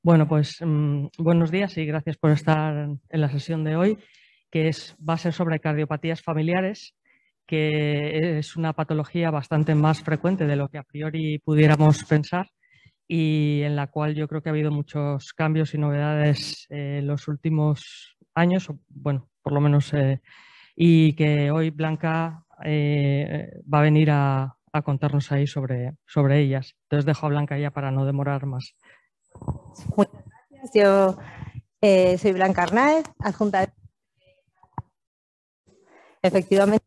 Bueno, pues buenos días y gracias por estar en la sesión de hoy, que va a ser sobre cardiopatías familiares, que es una patología bastante más frecuente de lo que a priori pudiéramos pensar y en la cual yo creo que ha habido muchos cambios y novedades en los últimos años, o, bueno, por lo menos, y que hoy Blanca va a venir a contarnos ahí sobre ellas. Entonces dejo a Blanca ya para no demorar más. Muchas gracias. Yo soy Blanca Arnáez, adjunta. Efectivamente,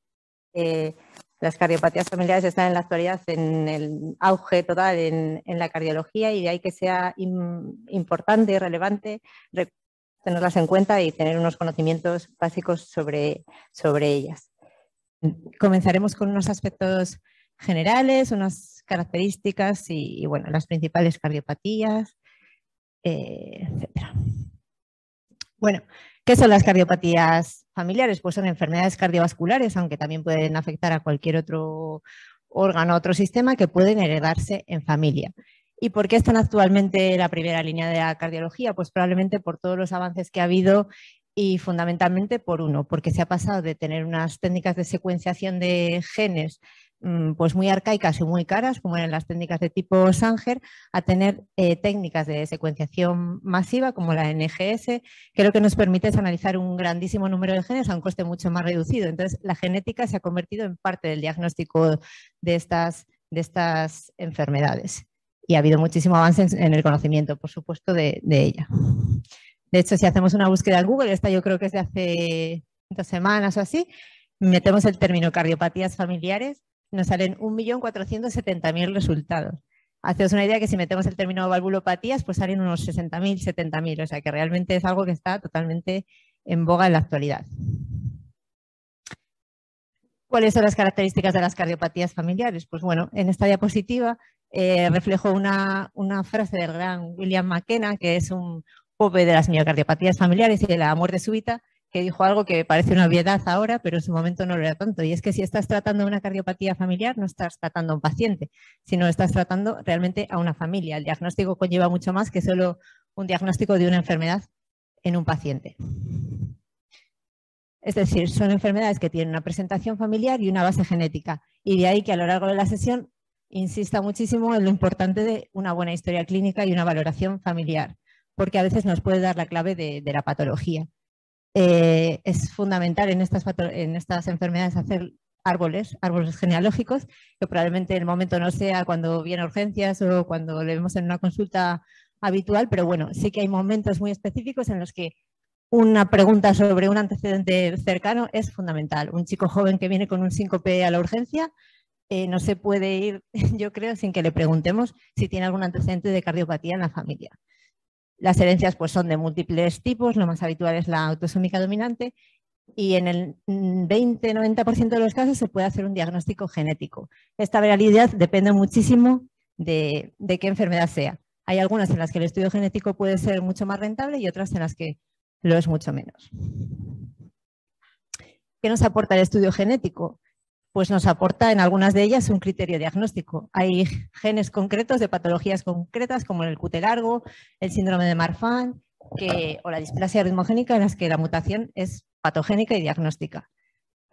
las cardiopatías familiares están en la actualidad en el auge total en la cardiología y de ahí que sea importante y relevante tenerlas en cuenta y tener unos conocimientos básicos sobre ellas. Comenzaremos con unos aspectos generales, unas características y bueno, las principales cardiopatías, etcétera. Bueno, ¿qué son las cardiopatías familiares? Pues son enfermedades cardiovasculares, aunque también pueden afectar a cualquier otro órgano, otro sistema, que pueden heredarse en familia. ¿Y por qué están actualmente en la primera línea de la cardiología? Pues probablemente por todos los avances que ha habido y fundamentalmente por uno, porque se ha pasado de tener unas técnicas de secuenciación de genes pues muy arcaicas y muy caras, como eran las técnicas de tipo Sanger, a tener técnicas de secuenciación masiva como la NGS, que lo que nos permite es analizar un grandísimo número de genes a un coste mucho más reducido. Entonces, la genética se ha convertido en parte del diagnóstico de estas enfermedades. Y ha habido muchísimo avance en el conocimiento, por supuesto, de ella. De hecho, si hacemos una búsqueda en Google, esta yo creo que es de hace 2 semanas o así, metemos el término cardiopatías familiares, nos salen 1.470.000 resultados. Haceos una idea que si metemos el término valvulopatías, pues salen unos 60.000, 70.000, o sea que realmente es algo que está totalmente en boga en la actualidad. ¿Cuáles son las características de las cardiopatías familiares? Pues bueno, en esta diapositiva reflejo una frase del gran William McKenna, que es un pope de las miocardiopatías familiares y de la muerte súbita, que dijo algo que parece una obviedad ahora, pero en su momento no lo era tanto. Y es que si estás tratando una cardiopatía familiar, no estás tratando a un paciente, sino estás tratando realmente a una familia. El diagnóstico conlleva mucho más que solo un diagnóstico de una enfermedad en un paciente. Es decir, son enfermedades que tienen una presentación familiar y una base genética. Y de ahí que a lo largo de la sesión insista muchísimo en lo importante de una buena historia clínica y una valoración familiar, porque a veces nos puede dar la clave de la patología. Es fundamental en estas enfermedades hacer árboles genealógicos, que probablemente en el momento no sea cuando viene urgencias o cuando le vemos en una consulta habitual, pero bueno, sí que hay momentos muy específicos en los que una pregunta sobre un antecedente cercano es fundamental. Un chico joven que viene con un síncope a la urgencia no se puede ir, yo creo, sin que le preguntemos si tiene algún antecedente de cardiopatía en la familia. Las herencias pues, son de múltiples tipos, lo más habitual es la autosómica dominante y en el 20-90% de los casos se puede hacer un diagnóstico genético. Esta variabilidad depende muchísimo de qué enfermedad sea. Hay algunas en las que el estudio genético puede ser mucho más rentable y otras en las que lo es mucho menos. ¿Qué nos aporta el estudio genético? Pues nos aporta en algunas de ellas un criterio diagnóstico. Hay genes concretos de patologías concretas como el QT largo, el síndrome de Marfan o la displasia ritmogénica en las que la mutación es patogénica y diagnóstica.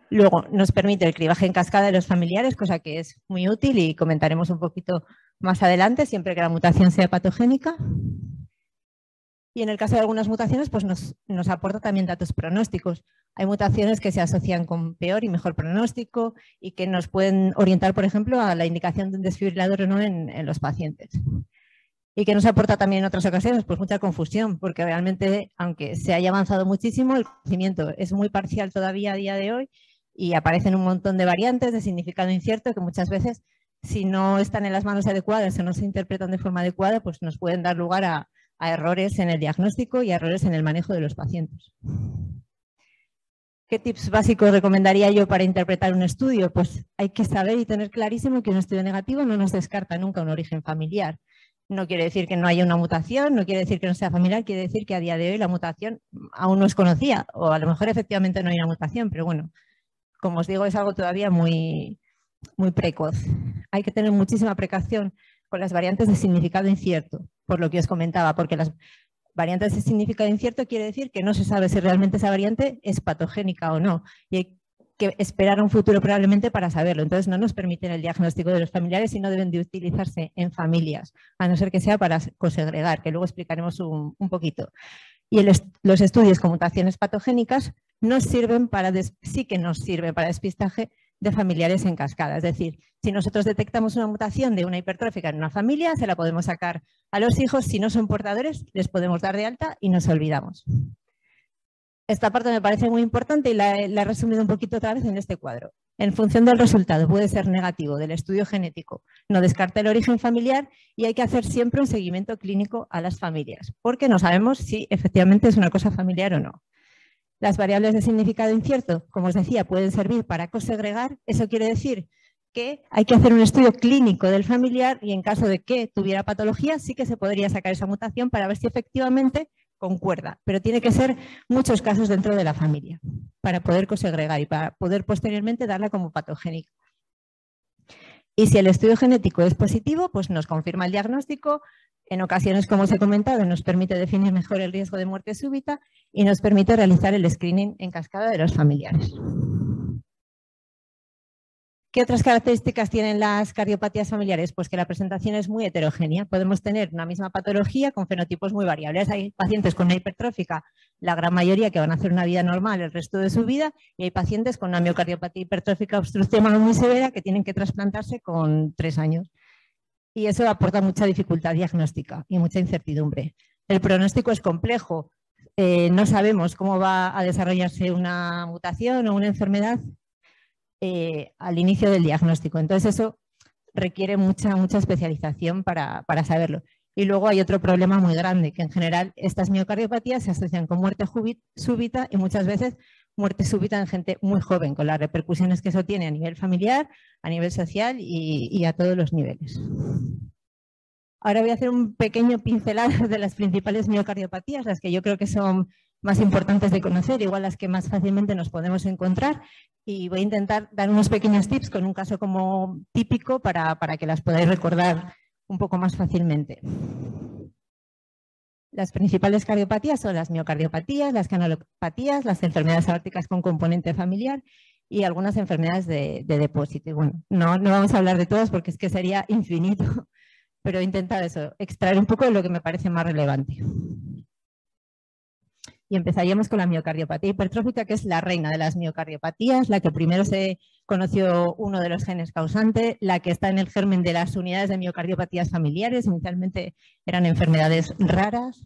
Luego nos permite el cribaje en cascada de los familiares, cosa que es muy útil y comentaremos un poquito más adelante, siempre que la mutación sea patogénica. Y en el caso de algunas mutaciones, pues nos aporta también datos pronósticos. Hay mutaciones que se asocian con peor y mejor pronóstico y que nos pueden orientar, por ejemplo, a la indicación de un desfibrilador o no en los pacientes. Y que nos aporta también en otras ocasiones, pues mucha confusión, porque realmente, aunque se haya avanzado muchísimo, el conocimiento es muy parcial todavía a día de hoy y aparecen un montón de variantes de significado incierto que muchas veces, si no están en las manos adecuadas o no se interpretan de forma adecuada, pues nos pueden dar lugar a errores en el diagnóstico y a errores en el manejo de los pacientes. ¿Qué tips básicos recomendaría yo para interpretar un estudio? Pues hay que saber y tener clarísimo que un estudio negativo no nos descarta nunca un origen familiar. No quiere decir que no haya una mutación, no quiere decir que no sea familiar, quiere decir que a día de hoy la mutación aún no es conocida o a lo mejor efectivamente no hay una mutación, pero bueno, como os digo, es algo todavía muy precoz. Hay que tener muchísima precaución con las variantes de significado incierto, por lo que os comentaba, porque las variantes de significado incierto quiere decir que no se sabe si realmente esa variante es patogénica o no, y hay que esperar a un futuro probablemente para saberlo. Entonces no nos permiten el diagnóstico de los familiares y no deben de utilizarse en familias, a no ser que sea para cosegregar, que luego explicaremos un poquito. Y los estudios con mutaciones patogénicas sí que nos sirven para despistaje de familiares en cascada. Es decir, si nosotros detectamos una mutación de una hipertrófica en una familia, se la podemos sacar a los hijos. Si no son portadores, les podemos dar de alta y nos olvidamos. Esta parte me parece muy importante y la he resumido un poquito otra vez en este cuadro. En función del resultado, puede ser negativo del estudio genético, no descarta el origen familiar y hay que hacer siempre un seguimiento clínico a las familias, porque no sabemos si efectivamente es una cosa familiar o no. Las variables de significado incierto, como os decía, pueden servir para cosegregar. Eso quiere decir que hay que hacer un estudio clínico del familiar y en caso de que tuviera patología, sí que se podría sacar esa mutación para ver si efectivamente concuerda, pero tiene que ser muchos casos dentro de la familia para poder cosegregar y para poder posteriormente darla como patogénica. Y si el estudio genético es positivo, pues nos confirma el diagnóstico. En ocasiones, como os he comentado, nos permite definir mejor el riesgo de muerte súbita y nos permite realizar el screening en cascada de los familiares. ¿Qué otras características tienen las cardiopatías familiares? Pues que la presentación es muy heterogénea. Podemos tener una misma patología con fenotipos muy variables. Hay pacientes con una hipertrófica, la gran mayoría que van a hacer una vida normal el resto de su vida, y hay pacientes con una miocardiopatía hipertrófica obstructiva muy severa que tienen que trasplantarse con 3 años. Y eso aporta mucha dificultad diagnóstica y mucha incertidumbre. El pronóstico es complejo. No sabemos cómo va a desarrollarse una mutación o una enfermedad al inicio del diagnóstico. Entonces eso requiere mucha especialización para saberlo. Y luego hay otro problema muy grande, que en general estas miocardiopatías se asocian con muerte súbita y muchas veces muerte súbita en gente muy joven, con las repercusiones que eso tiene a nivel familiar, a nivel social y a todos los niveles. Ahora voy a hacer un pequeño pincelado de las principales miocardiopatías, las que yo creo que son más importantes de conocer, igual las que más fácilmente nos podemos encontrar, y voy a intentar dar unos pequeños tips con un caso como típico para que las podáis recordar un poco más fácilmente. Las principales cardiopatías son las miocardiopatías, las canalopatías, las enfermedades aórticas con componente familiar y algunas enfermedades de depósito. Y bueno, no vamos a hablar de todas porque es que sería infinito, pero he intentado eso, extraer un poco de lo que me parece más relevante. Y empezaríamos con la miocardiopatía hipertrófica, que es la reina de las miocardiopatías, la que primero se conoció uno de los genes causantes, la que está en el germen de las unidades de miocardiopatías familiares. Inicialmente eran enfermedades raras.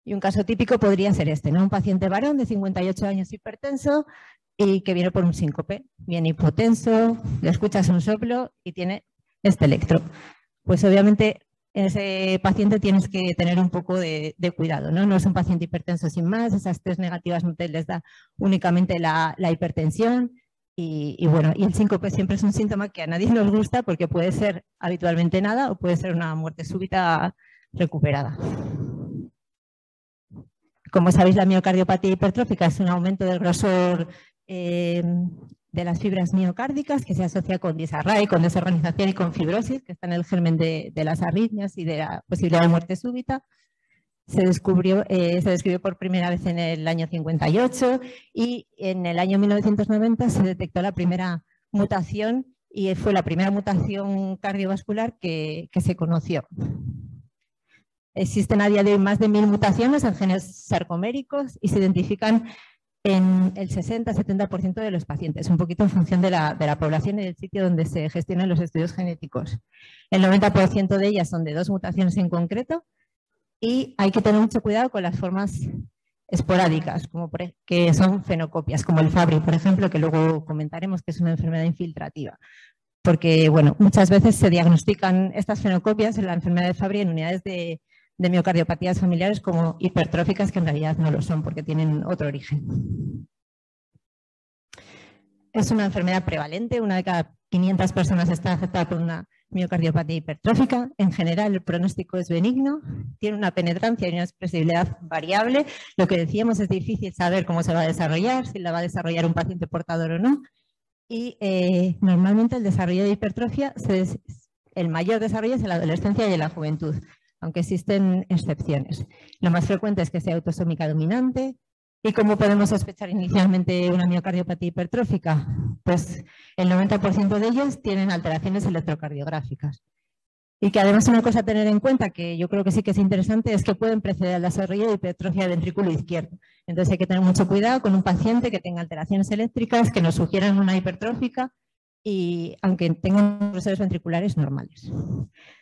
Y un caso típico podría ser este, ¿no? Un paciente varón de 58 años hipertenso y que viene por un síncope. Viene hipotenso, le escuchas un soplo y tiene este electro. Pues obviamente en ese paciente tienes que tener un poco de cuidado, ¿no? No es un paciente hipertenso sin más, esas 3 negativas no te les da únicamente la hipertensión y bueno, y el síncope siempre es un síntoma que a nadie nos gusta porque puede ser habitualmente nada o puede ser una muerte súbita recuperada. Como sabéis, la miocardiopatía hipertrófica es un aumento del grosor de las fibras miocárdicas que se asocia con disarray, con desorganización y con fibrosis, que está en el germen de las arritmias y de la posibilidad de muerte súbita. Se descubrió por primera vez en el año 58 y en el año 1990 se detectó la primera mutación y fue la primera mutación cardiovascular que se conoció. Existen a día de hoy más de 1000 mutaciones en genes sarcoméricos y se identifican en el 60-70% de los pacientes, un poquito en función de la población y del sitio donde se gestionan los estudios genéticos. El 90% de ellas son de 2 mutaciones en concreto y hay que tener mucho cuidado con las formas esporádicas, que son fenocopias, como el Fabry, por ejemplo, que luego comentaremos que es una enfermedad infiltrativa. Porque, bueno, muchas veces se diagnostican estas fenocopias en la enfermedad de Fabry en unidades de miocardiopatías familiares como hipertróficas, que en realidad no lo son porque tienen otro origen. Es una enfermedad prevalente, una de cada 500 personas está afectada por una miocardiopatía hipertrófica. En general, el pronóstico es benigno, tiene una penetrancia y una expresibilidad variable. Lo que decíamos, es difícil saber cómo se va a desarrollar, si la va a desarrollar un paciente portador o no. Y normalmente el desarrollo de hipertrofia el mayor desarrollo es en la adolescencia y en la juventud, aunque existen excepciones. Lo más frecuente es que sea autosómica dominante. ¿Y cómo podemos sospechar inicialmente una miocardiopatía hipertrófica? Pues el 90% de ellos tienen alteraciones electrocardiográficas. Y que además una cosa a tener en cuenta, que yo creo que sí que es interesante, es que pueden preceder al desarrollo de hipertrofia del ventrículo izquierdo. Entonces hay que tener mucho cuidado con un paciente que tenga alteraciones eléctricas que nos sugieran una hipertrófica, y aunque tengan procesos ventriculares normales.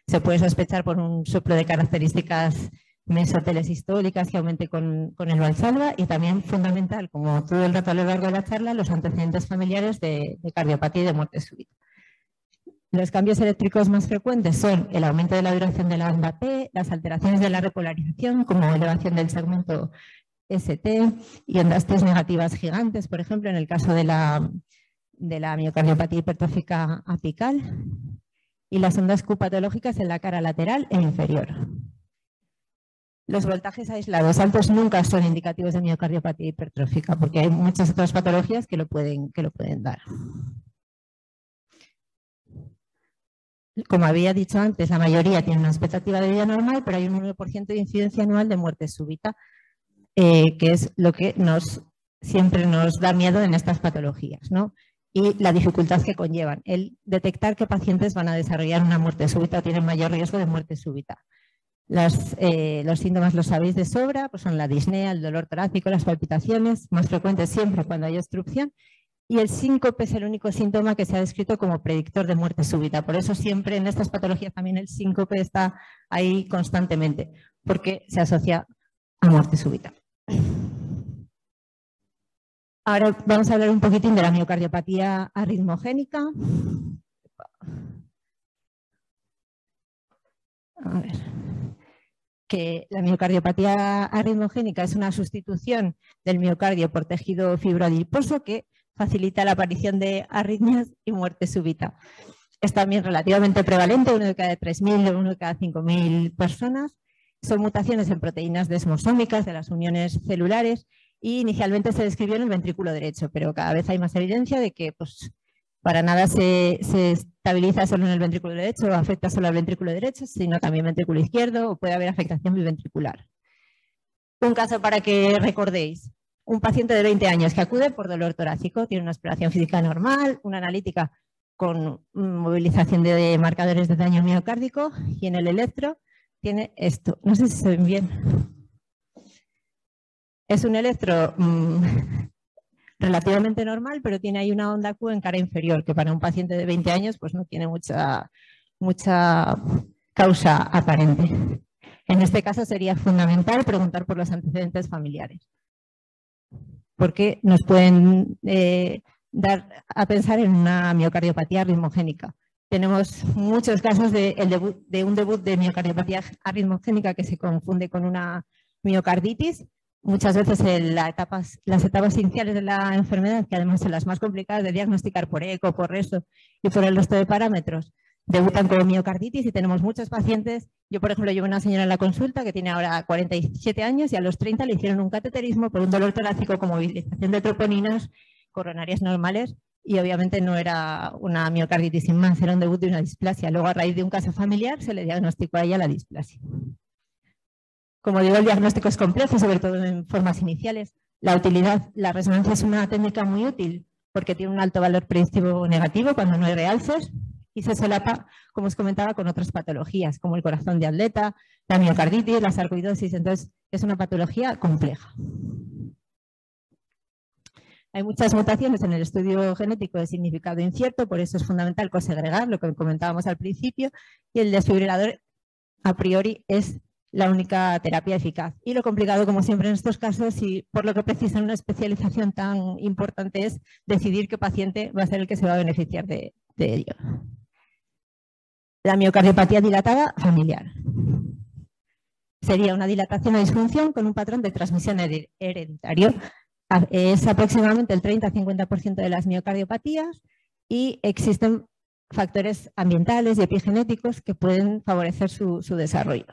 Se puede sospechar por un soplo de características mesotelesistólicas que aumente con el Valsalva, y también fundamental, como todo el rato a lo largo de la charla, los antecedentes familiares de cardiopatía y de muerte súbita. Los cambios eléctricos más frecuentes son el aumento de la duración de la onda P, las alteraciones de la repolarización, como elevación del segmento ST y ondas T negativas gigantes, por ejemplo, en el caso de la miocardiopatía hipertrófica apical, y las ondas Q patológicas en la cara lateral e inferior. Los voltajes aislados altos nunca son indicativos de miocardiopatía hipertrófica, porque hay muchas otras patologías que lo pueden dar. Como había dicho antes, la mayoría tiene una expectativa de vida normal, pero hay un 1% de incidencia anual de muerte súbita, que es lo que siempre nos da miedo en estas patologías, ¿no? Y la dificultad que conllevan, el detectar qué pacientes van a desarrollar una muerte súbita o tienen mayor riesgo de muerte súbita. Los síntomas los sabéis de sobra, pues son la disnea, el dolor torácico, las palpitaciones, más frecuentes siempre cuando hay obstrucción, y el síncope es el único síntoma que se ha descrito como predictor de muerte súbita. Por eso siempre en estas patologías también el síncope está ahí constantemente, porque se asocia a muerte súbita. Ahora vamos a hablar un poquitín de la miocardiopatía arritmogénica. A ver. Que la miocardiopatía arritmogénica es una sustitución del miocardio por tejido fibroadiposo que facilita la aparición de arritmias y muerte súbita. Es también relativamente prevalente, 1 de cada 3.000 o 1 de cada 5.000 personas. Son mutaciones en proteínas desmosómicas de las uniones celulares y inicialmente se describió en el ventrículo derecho, pero cada vez hay más evidencia de que pues, para nada se estabiliza solo en el ventrículo derecho o afecta solo al ventrículo derecho, sino también al ventrículo izquierdo, o puede haber afectación biventricular. Un caso para que recordéis. Un paciente de 20 años que acude por dolor torácico, tiene una exploración física normal, una analítica con movilización de marcadores de daño miocárdico, y en el electro tiene esto. No sé si se ven bien. Es un electro relativamente normal, pero tiene ahí una onda Q en cara inferior, que para un paciente de 20 años pues no tiene mucha causa aparente. En este caso sería fundamental preguntar por los antecedentes familiares, porque nos pueden dar a pensar en una miocardiopatía arritmogénica. Tenemos muchos casos de un debut de miocardiopatía arritmogénica que se confunde con una miocarditis. Muchas veces en las etapas iniciales de la enfermedad, que además son las más complicadas de diagnosticar por eco, por resto y por el resto de parámetros, debutan con miocarditis, y tenemos muchos pacientes. Yo, por ejemplo, llevo una señora en la consulta que tiene ahora 47 años y a los 30 le hicieron un cateterismo por un dolor torácico con movilización de troponinas coronarias normales, y obviamente no era una miocarditis sin más, era un debut de una displasia. Luego, a raíz de un caso familiar, se le diagnosticó a ella la displasia. Como digo, el diagnóstico es complejo, sobre todo en formas iniciales. La resonancia es una técnica muy útil porque tiene un alto valor predictivo negativo cuando no hay realces, y se solapa, como os comentaba, con otras patologías, como el corazón de atleta, la miocarditis, la sarcoidosis. Entonces, es una patología compleja. Hay muchas mutaciones en el estudio genético de significado incierto, por eso es fundamental cosegregar, lo que comentábamos al principio, y el desfibrilador a priori es la única terapia eficaz. Y lo complicado, como siempre en estos casos, y por lo que precisan una especialización tan importante, es decidir qué paciente va a ser el que se va a beneficiar de ello. La miocardiopatía dilatada familiar. Sería una dilatación o disfunción con un patrón de transmisión hereditario. Es aproximadamente el 30-50% de las miocardiopatías, y existen factores ambientales y epigenéticos que pueden favorecer su desarrollo.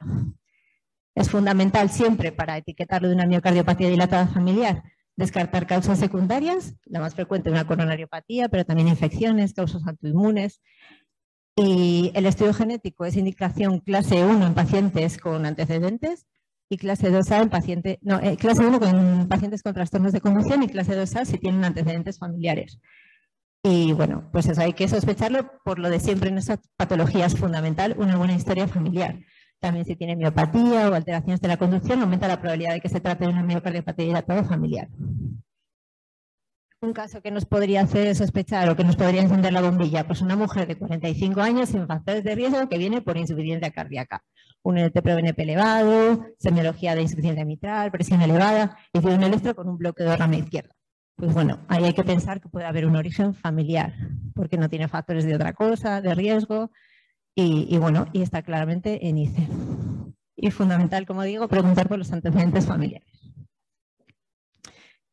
Es fundamental siempre, para etiquetarlo de una miocardiopatía dilatada familiar, descartar causas secundarias, la más frecuente una coronariopatía, pero también infecciones, causas autoinmunes. Y el estudio genético es indicación clase 1 en pacientes con antecedentes y clase 2A en pacientes, no, clase 1 con pacientes con trastornos de conducción y clase 2A si tienen antecedentes familiares. Y bueno, pues eso hay que sospecharlo por lo de siempre en estas patologías fundamental, una buena historia familiar. También si tiene miopatía o alteraciones de la conducción, aumenta la probabilidad de que se trate de una miocardiopatía dilatada familiar. Un caso que nos podría hacer sospechar o que nos podría encender la bombilla, pues una mujer de 45 años sin factores de riesgo que viene por insuficiencia cardíaca. Un NT-proBNP elevado, semiología de insuficiencia mitral, presión elevada y tiene un electro con un bloqueo de rama izquierda. Pues bueno, ahí hay que pensar que puede haber un origen familiar, porque no tiene factores de otra cosa, de riesgo, y bueno, y está claramente en ICE. Y fundamental, como digo, preguntar por los antecedentes familiares.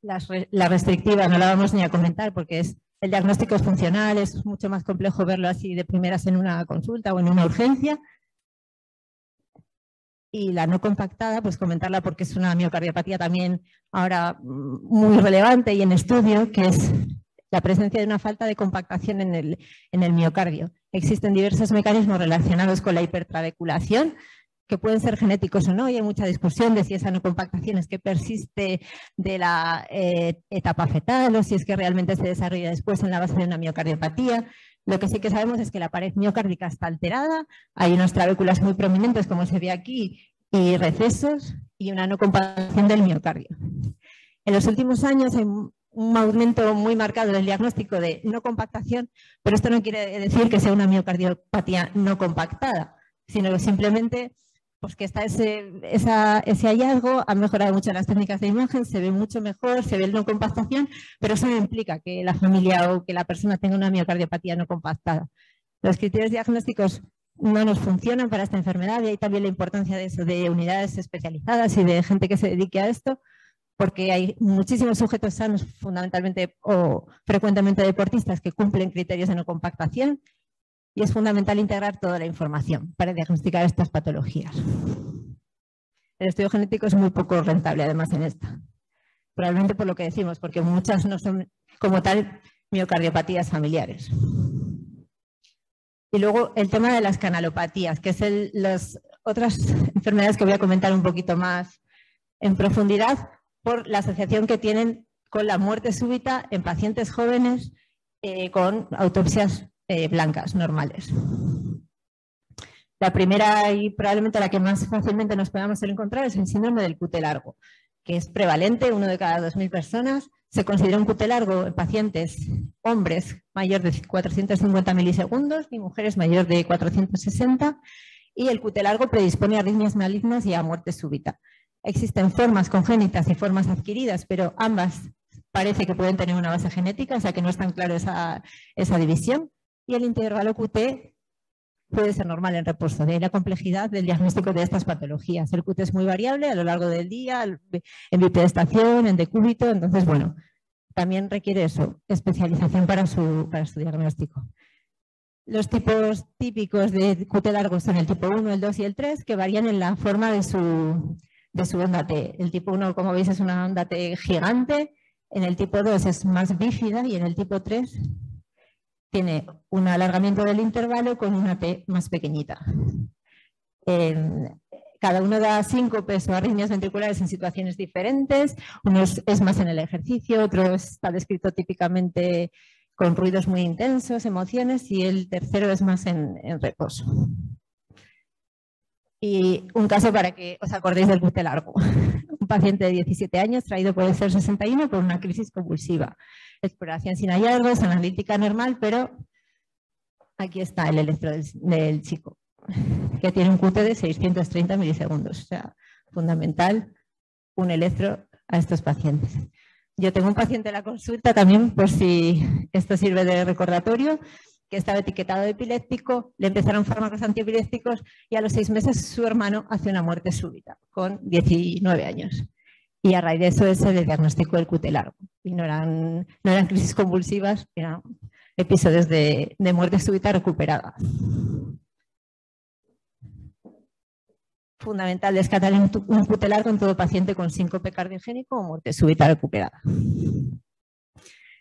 La restrictiva no la vamos ni a comentar porque el diagnóstico es funcional, es mucho más complejo verlo así de primeras en una consulta o en una urgencia. Y la no compactada, pues comentarla porque es una miocardiopatía también ahora muy relevante y en estudio, que es la presencia de una falta de compactación en el miocardio. Existen diversos mecanismos relacionados con la hipertrabeculación, que pueden ser genéticos o no, y hay mucha discusión de si esa no compactación es que persiste de la etapa fetal o si es que realmente se desarrolla después en la base de una miocardiopatía. Lo que sí que sabemos es que la pared miocárdica está alterada, hay unas trabéculas muy prominentes, como se ve aquí, y recesos, y una no compactación del miocardio. En los últimos años hay un aumento muy marcado del diagnóstico de no compactación, pero esto no quiere decir que sea una miocardiopatía no compactada, sino que simplemente pues que está ese hallazgo, han mejorado mucho las técnicas de imagen, se ve mucho mejor, se ve el no compactación, pero eso no implica que la familia o que la persona tenga una miocardiopatía no compactada. Los criterios diagnósticos no nos funcionan para esta enfermedad y hay también la importancia de eso, de unidades especializadas y de gente que se dedique a esto, porque hay muchísimos sujetos sanos, fundamentalmente o frecuentemente deportistas, que cumplen criterios de no compactación. Y es fundamental integrar toda la información para diagnosticar estas patologías. El estudio genético es muy poco rentable, además, en esta. Probablemente por lo que decimos, porque muchas no son, como tal, miocardiopatías familiares. Y luego el tema de las canalopatías, que es las otras enfermedades que voy a comentar un poquito más en profundidad, por la asociación que tienen con la muerte súbita en pacientes jóvenes con autopsias blancas, normales. La primera y probablemente la que más fácilmente nos podamos encontrar es el síndrome del QT largo, que es prevalente, 1 de cada 2.000 personas. Se considera un QT largo en pacientes hombres mayor de 450 milisegundos y mujeres mayor de 460, y el QT largo predispone a arritmias malignas y a muerte súbita. Existen formas congénitas y formas adquiridas, pero ambas parece que pueden tener una base genética, o sea que no es tan claro esa división. Y el intervalo QT puede ser normal en reposo, de ahí la complejidad del diagnóstico de estas patologías. El QT es muy variable a lo largo del día, en bipedestación, en decúbito, entonces, bueno, también requiere eso, especialización para su diagnóstico. Los tipos típicos de QT largo son el tipo 1, el 2 y el 3, que varían en la forma de su onda T. El tipo 1, como veis, es una onda T gigante, en el tipo 2 es más bífida y en el tipo 3 tiene un alargamiento del intervalo con una T más pequeñita. Cada uno da síncopes o arritmias ventriculares en situaciones diferentes. Uno es más en el ejercicio, otro está descrito típicamente con ruidos muy intensos, emociones, y el tercero es más en reposo. Y un caso para que os acordéis del QT largo. Un paciente de 17 años traído por el 061 por una crisis convulsiva. Exploración sin hallazgos, analítica normal, pero aquí está el electro del chico, que tiene un QT de 630 milisegundos. O sea, fundamental un electro a estos pacientes. Yo tengo un paciente en la consulta también, por si esto sirve de recordatorio, que estaba etiquetado de epiléptico, le empezaron fármacos antiepilépticos y a los 6 meses su hermano hace una muerte súbita, con 19 años. Y a raíz de eso se le diagnosticó el QT largo. Y no eran crisis convulsivas, eran episodios de muerte súbita recuperada. Fundamental descartar un QT largo en todo paciente con síncope cardiogénico o muerte súbita recuperada.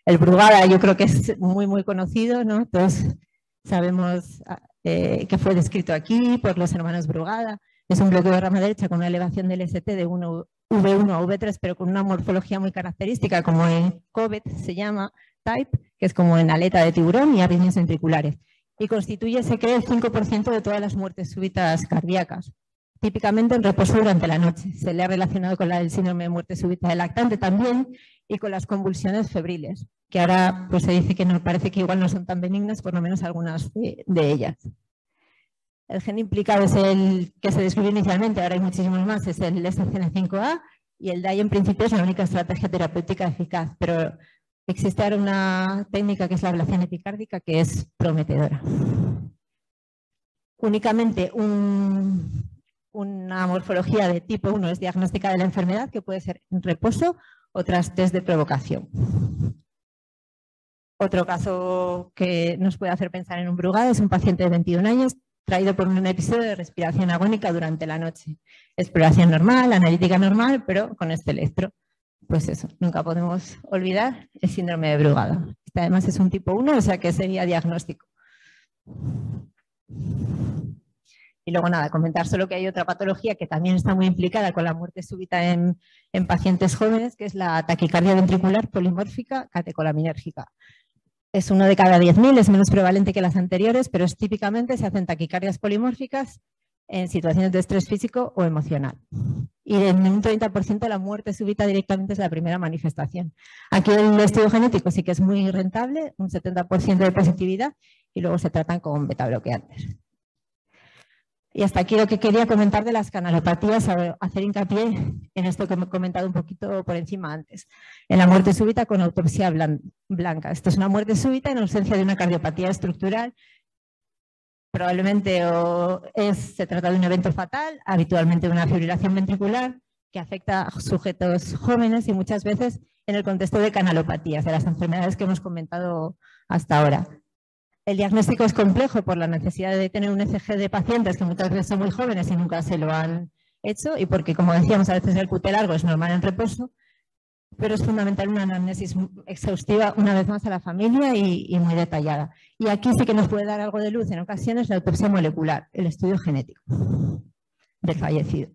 El Brugada yo creo que es muy, muy conocido, ¿no? Todos sabemos que fue descrito aquí por los hermanos Brugada. Es un bloqueo de rama derecha con una elevación del ST de V1 a V3, pero con una morfología muy característica, como en Covet se llama type, que es como en aleta de tiburón y arritmias ventriculares. Y constituye, se cree, el 5% de todas las muertes súbitas cardíacas, típicamente en reposo durante la noche. Se le ha relacionado con el síndrome de muerte súbita del lactante también y con las convulsiones febriles, que ahora pues, se dice que nos parece que igual no son tan benignas, por lo menos algunas de ellas. El gen implicado es el que se describió inicialmente, ahora hay muchísimos más, es el SCN5A, y el DAI en principio es la única estrategia terapéutica eficaz, pero existe ahora una técnica que es la ablación epicárdica que es prometedora. Únicamente una morfología de tipo 1 es diagnóstica de la enfermedad, que puede ser en reposo o tras test de provocación. Otro caso que nos puede hacer pensar en un Brugada es un paciente de 21 años traído por un episodio de respiración agónica durante la noche. Exploración normal, analítica normal, pero con este electro. Pues eso, nunca podemos olvidar el síndrome de Brugada. Este además es un tipo 1, o sea que sería diagnóstico. Y luego nada, comentar solo que hay otra patología que también está muy implicada con la muerte súbita en pacientes jóvenes, que es la taquicardia ventricular polimórfica catecolaminérgica. Es 1 de cada 10.000, es menos prevalente que las anteriores, pero típicamente se hacen taquicardias polimórficas en situaciones de estrés físico o emocional. Y en un 30% la muerte súbita directamente es la primera manifestación. Aquí el estudio genético sí que es muy rentable, un 70% de positividad, y luego se tratan con beta-bloqueantes. Y hasta aquí lo que quería comentar de las canalopatías, hacer hincapié en esto que me he comentado un poquito por encima antes, en la muerte súbita con autopsia blanca. Esto es una muerte súbita en ausencia de una cardiopatía estructural. Probablemente se trata de un evento fatal, habitualmente una fibrilación ventricular que afecta a sujetos jóvenes y muchas veces en el contexto de canalopatías, de las enfermedades que hemos comentado hasta ahora. El diagnóstico es complejo por la necesidad de tener un ECG de pacientes que muchas veces son muy jóvenes y nunca se lo han hecho y porque, como decíamos, a veces el QT largo es normal en reposo, pero es fundamental una anamnesis exhaustiva una vez más a la familia y muy detallada. Y aquí sí que nos puede dar algo de luz en ocasiones la autopsia molecular, el estudio genético del fallecido.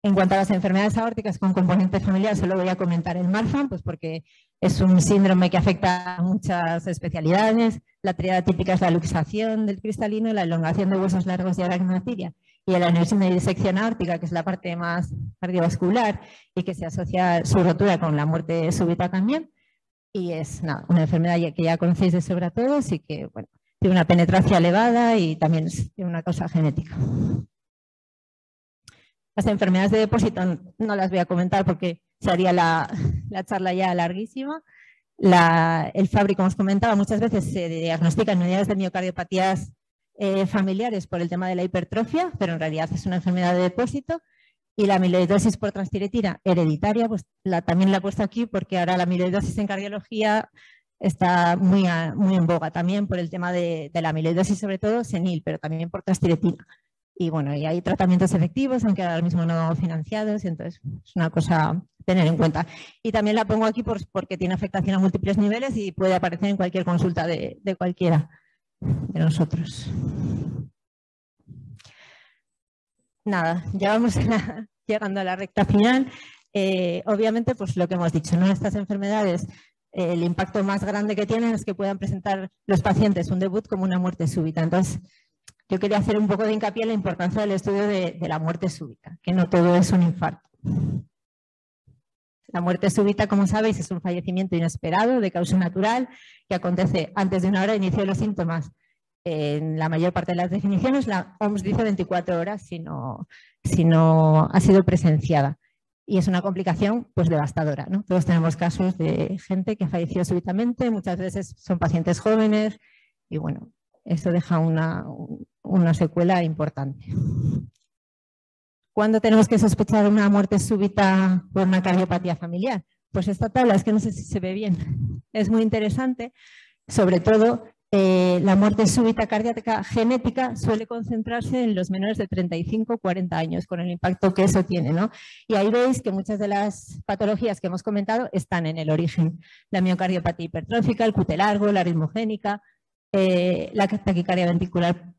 En cuanto a las enfermedades aórticas con componente familiar, solo voy a comentar el Marfan, pues porque es un síndrome que afecta a muchas especialidades. La tríada típica es la luxación del cristalino, la elongación de huesos largos y aracnotiria, y el aneurisma y disección aórtica, que es la parte más cardiovascular y que se asocia su rotura con la muerte súbita también. Y es una enfermedad que ya conocéis de sobra todos y que bueno, tiene una penetrancia elevada y también tiene una causa genética. Las enfermedades de depósito no las voy a comentar porque sería la charla ya larguísima. El Fabry, como os comentaba, muchas veces se diagnostica en unidades de miocardiopatías familiares por el tema de la hipertrofia, pero en realidad es una enfermedad de depósito. Y la amiloidosis por transtiretina hereditaria, pues también la he puesto aquí porque ahora la amiloidosis en cardiología está muy en boga también por el tema de la amiloidosis, sobre todo senil, pero también por transtiretina. Y bueno, y hay tratamientos efectivos, aunque ahora mismo no financiados, y entonces es una cosa a tener en cuenta. Y también la pongo aquí porque tiene afectación a múltiples niveles y puede aparecer en cualquier consulta de cualquiera de nosotros. Nada, ya vamos llegando a la recta final. Obviamente, pues lo que hemos dicho, ¿no? Estas enfermedades, el impacto más grande que tienen es que puedan presentar los pacientes un debut como una muerte súbita. Entonces, yo quería hacer un poco de hincapié en la importancia del estudio de la muerte súbita, que no todo es un infarto. La muerte súbita, como sabéis, es un fallecimiento inesperado de causa natural que acontece antes de una hora de inicio de los síntomas. En la mayor parte de las definiciones, la OMS dice 24 horas si no ha sido presenciada. Y es una complicación pues devastadora, ¿no? Todos tenemos casos de gente que ha fallecido súbitamente, muchas veces son pacientes jóvenes y bueno, eso deja una secuela importante. ¿Cuándo tenemos que sospechar una muerte súbita por una cardiopatía familiar? Pues esta tabla, es que no sé si se ve bien, es muy interesante. Sobre todo, la muerte súbita cardíaca genética suele concentrarse en los menores de 35-40 años, con el impacto que eso tiene, ¿no? Y ahí veis que muchas de las patologías que hemos comentado están en el origen. La miocardiopatía hipertrófica, el QT largo, la arritmogénica, la taquicardia ventricular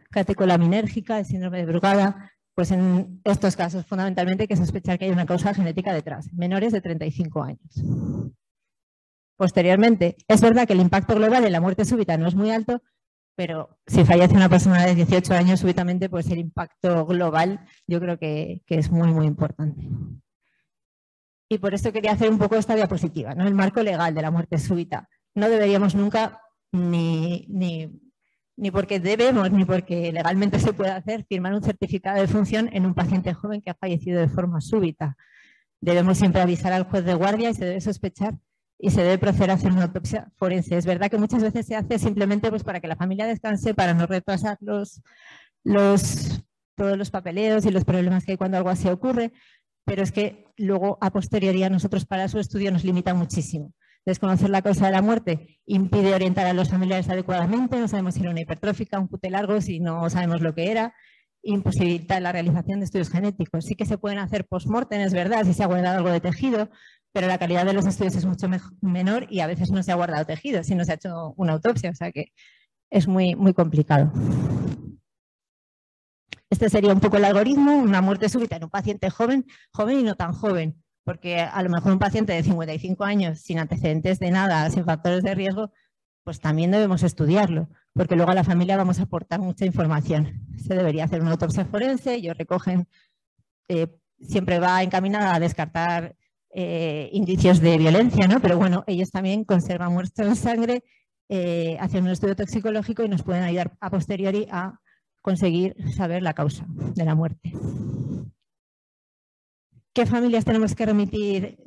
catecolaminérgica, el síndrome de Brugada, pues en estos casos fundamentalmente hay que sospechar que hay una causa genética detrás, menores de 35 años. Posteriormente, es verdad que el impacto global en la muerte súbita no es muy alto, pero si fallece una persona de 18 años súbitamente, pues el impacto global yo creo que es muy, muy importante. Y por esto quería hacer un poco esta diapositiva, ¿no? El marco legal de la muerte súbita. No deberíamos nunca, ni porque debemos, ni porque legalmente se puede hacer, firmar un certificado de defunción en un paciente joven que ha fallecido de forma súbita. Debemos siempre avisar al juez de guardia y se debe sospechar y se debe proceder a hacer una autopsia forense. Es verdad que muchas veces se hace simplemente pues, para que la familia descanse, para no retrasar todos los papeleos y los problemas que hay cuando algo así ocurre, pero es que luego a posteriori a nosotros para su estudio nos limita muchísimo. Desconocer la causa de la muerte impide orientar a los familiares adecuadamente, no sabemos si era una hipertrófica, un QT largo, si no sabemos lo que era, imposibilita la realización de estudios genéticos. Sí que se pueden hacer post-mortem, es verdad, si se ha guardado algo de tejido, pero la calidad de los estudios es mucho menor y a veces no se ha guardado tejido, si no se ha hecho una autopsia, o sea que es muy, muy complicado. Este sería un poco el algoritmo, una muerte súbita en un paciente joven y no tan joven, porque a lo mejor un paciente de 55 años sin antecedentes de nada, sin factores de riesgo, pues también debemos estudiarlo, porque luego a la familia vamos a aportar mucha información. Se debería hacer una autopsia forense, ellos recogen, siempre va encaminada a descartar indicios de violencia, ¿no? Pero bueno, ellos también conservan muestras de sangre, hacen un estudio toxicológico y nos pueden ayudar a posteriori a conseguir saber la causa de la muerte. ¿Qué familias tenemos que remitir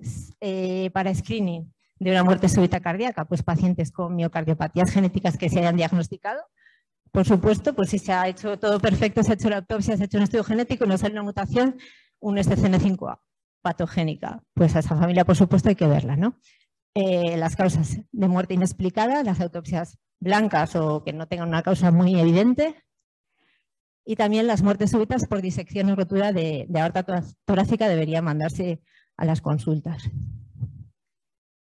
para screening de una muerte súbita cardíaca? Pues pacientes con miocardiopatías genéticas que se hayan diagnosticado. Por supuesto, pues si se ha hecho todo perfecto, se ha hecho la autopsia, se ha hecho un estudio genético y no sale una mutación, un SCN5A patogénica. Pues a esa familia, por supuesto, hay que verla, ¿no? Las causas de muerte inexplicada, las autopsias blancas o que no tengan una causa muy evidente. Y también las muertes súbitas por disección o rotura de aorta torácica deberían mandarse a las consultas.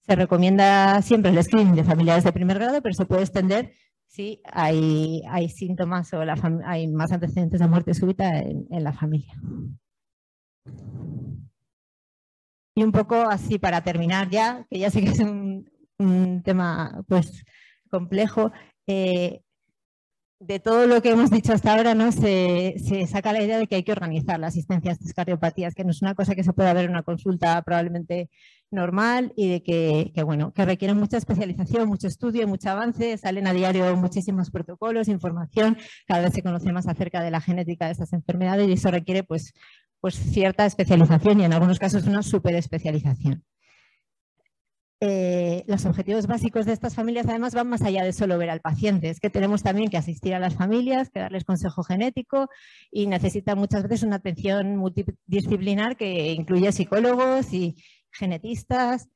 Se recomienda siempre el screening de familiares de primer grado, pero se puede extender si hay síntomas o hay más antecedentes de muerte súbita en la familia. Y un poco así para terminar ya, que ya sé que es un tema pues complejo, de todo lo que hemos dicho hasta ahora, ¿no? Se saca la idea de que hay que organizar la asistencia a estas cardiopatías, que no es una cosa que se pueda ver en una consulta probablemente normal y de que requieren mucha especialización, mucho estudio, mucho avance. Salen a diario muchísimos protocolos, información, cada vez se conoce más acerca de la genética de estas enfermedades y eso requiere pues cierta especialización y en algunos casos una superespecialización. Los objetivos básicos de estas familias además van más allá de solo ver al paciente, es que tenemos también que asistir a las familias, que darles consejo genético y necesitan muchas veces una atención multidisciplinar que incluye psicólogos y genetistas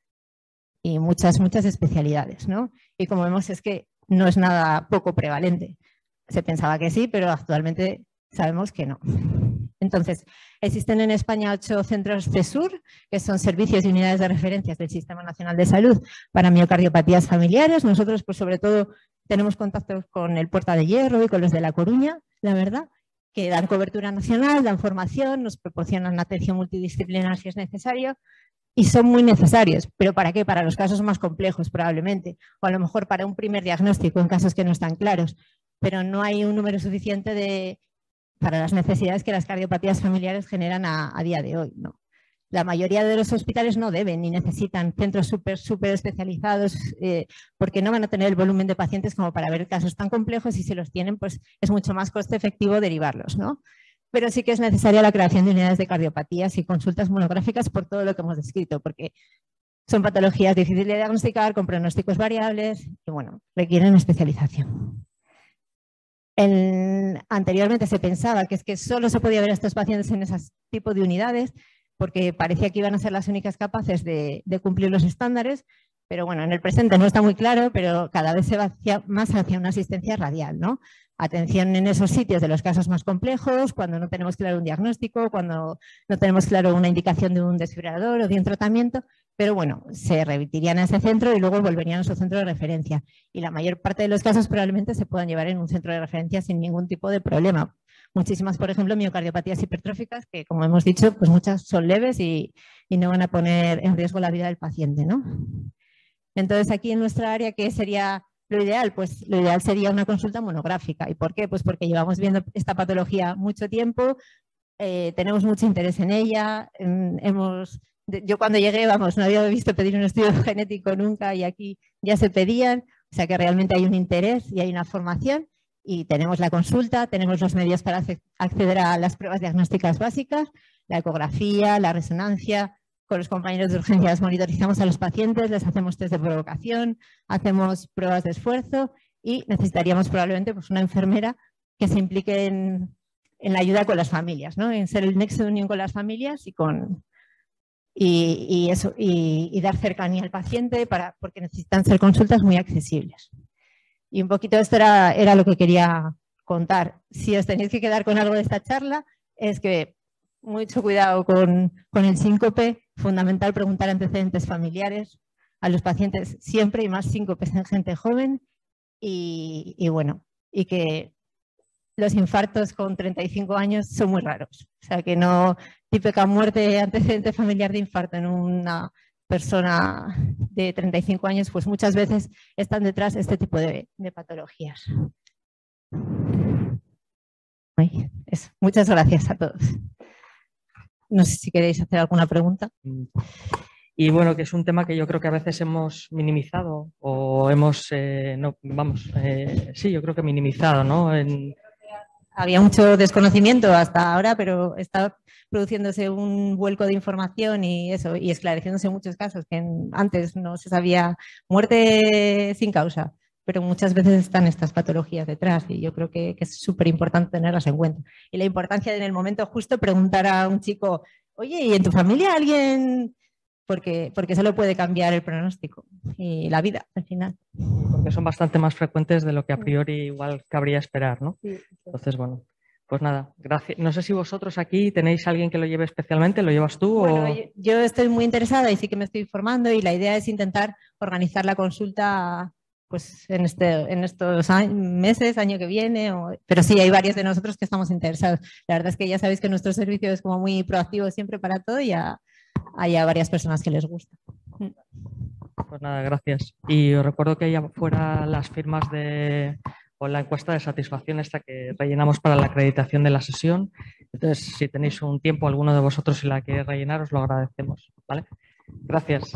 y muchas especialidades, ¿no? Y como vemos es que no es nada poco prevalente. Se pensaba que sí, pero actualmente sabemos que no. Entonces, existen en España 8 centros CESUR, que son servicios y unidades de referencias del Sistema Nacional de Salud para miocardiopatías familiares. Nosotros, pues sobre todo, tenemos contactos con el Puerta de Hierro y con los de La Coruña, la verdad, que dan cobertura nacional, dan formación, nos proporcionan atención multidisciplinar si es necesario y son muy necesarios. ¿Pero para qué? Para los casos más complejos probablemente, o a lo mejor para un primer diagnóstico en casos que no están claros, pero no hay un número suficiente para las necesidades que las cardiopatías familiares generan a día de hoy, ¿no? La mayoría de los hospitales no deben ni necesitan centros súper especializados porque no van a tener el volumen de pacientes como para ver casos tan complejos y si los tienen, pues es mucho más coste efectivo derivarlos, ¿no? Pero sí que es necesaria la creación de unidades de cardiopatías y consultas monográficas por todo lo que hemos descrito, porque son patologías difíciles de diagnosticar, con pronósticos variables y, bueno, requieren especialización. Anteriormente se pensaba que es que solo se podía ver a estos pacientes en ese tipo de unidades porque parecía que iban a ser las únicas capaces de cumplir los estándares, pero bueno, en el presente no está muy claro, pero cada vez se va más hacia una asistencia radial, ¿no? atención en esos sitios de los casos más complejos, cuando no tenemos claro un diagnóstico, cuando no tenemos claro una indicación de un desfibrilador o de un tratamiento, pero bueno, se remitirían a ese centro y luego volverían a su centro de referencia. Y la mayor parte de los casos probablemente se puedan llevar en un centro de referencia sin ningún tipo de problema. Muchísimas, por ejemplo, miocardiopatías hipertróficas, que como hemos dicho, pues muchas son leves y no van a poner en riesgo la vida del paciente, ¿no? Entonces, aquí en nuestra área, ¿qué sería lo ideal? Pues lo ideal sería una consulta monográfica. ¿Y por qué? Pues porque llevamos viendo esta patología mucho tiempo, tenemos mucho interés en ella, yo cuando llegué, vamos, no había visto pedir un estudio genético nunca y aquí ya se pedían, o sea que realmente hay un interés y hay una formación y tenemos la consulta, tenemos los medios para acceder a las pruebas diagnósticas básicas, la ecografía, la resonancia. Con los compañeros de urgencias monitorizamos a los pacientes, les hacemos test de provocación, hacemos pruebas de esfuerzo y necesitaríamos probablemente pues, una enfermera que se implique en la ayuda con las familias, ¿no? En ser el nexo de unión con las familias y dar cercanía al paciente porque necesitan ser consultas muy accesibles. Y un poquito esto era lo que quería contar. Si os tenéis que quedar con algo de esta charla, es que mucho cuidado con el síncope, fundamental preguntar antecedentes familiares a los pacientes siempre y más síncopes en gente joven y bueno, y que los infartos con 35 años son muy raros. O sea, que no, típica muerte antecedente familiar de infarto en una persona de 35 años, pues muchas veces están detrás este tipo de patologías. Eso. Muchas gracias a todos. No sé si queréis hacer alguna pregunta. Y bueno, que es un tema que yo creo que a veces hemos minimizado o hemos, sí, yo creo que minimizado, ¿no? Había mucho desconocimiento hasta ahora, pero está produciéndose un vuelco de información y eso, y esclareciéndose muchos casos que antes no se sabía, muerte sin causa, pero muchas veces están estas patologías detrás y yo creo que es súper importante tenerlas en cuenta. Y la importancia de en el momento justo preguntar a un chico, oye, ¿y en tu familia alguien? Porque eso lo puede cambiar el pronóstico y la vida al final. Porque son bastante más frecuentes de lo que a priori igual cabría esperar, ¿no? Sí. Entonces, bueno, pues nada, gracias. No sé si vosotros aquí tenéis a alguien que lo lleve especialmente, ¿lo llevas tú? Bueno, o... yo estoy muy interesada y sí que me estoy informando y la idea es intentar organizar la consulta pues en estos meses, año que viene, pero sí, hay varios de nosotros que estamos interesados. La verdad es que ya sabéis que nuestro servicio es como muy proactivo siempre para todo y hay a varias personas que les gusta. Pues nada, gracias. Y os recuerdo que ahí afuera las firmas o la encuesta de satisfacción esta que rellenamos para la acreditación de la sesión. Entonces, si tenéis un tiempo, alguno de vosotros si la quiere rellenar, os lo agradecemos. ¿Vale? Gracias.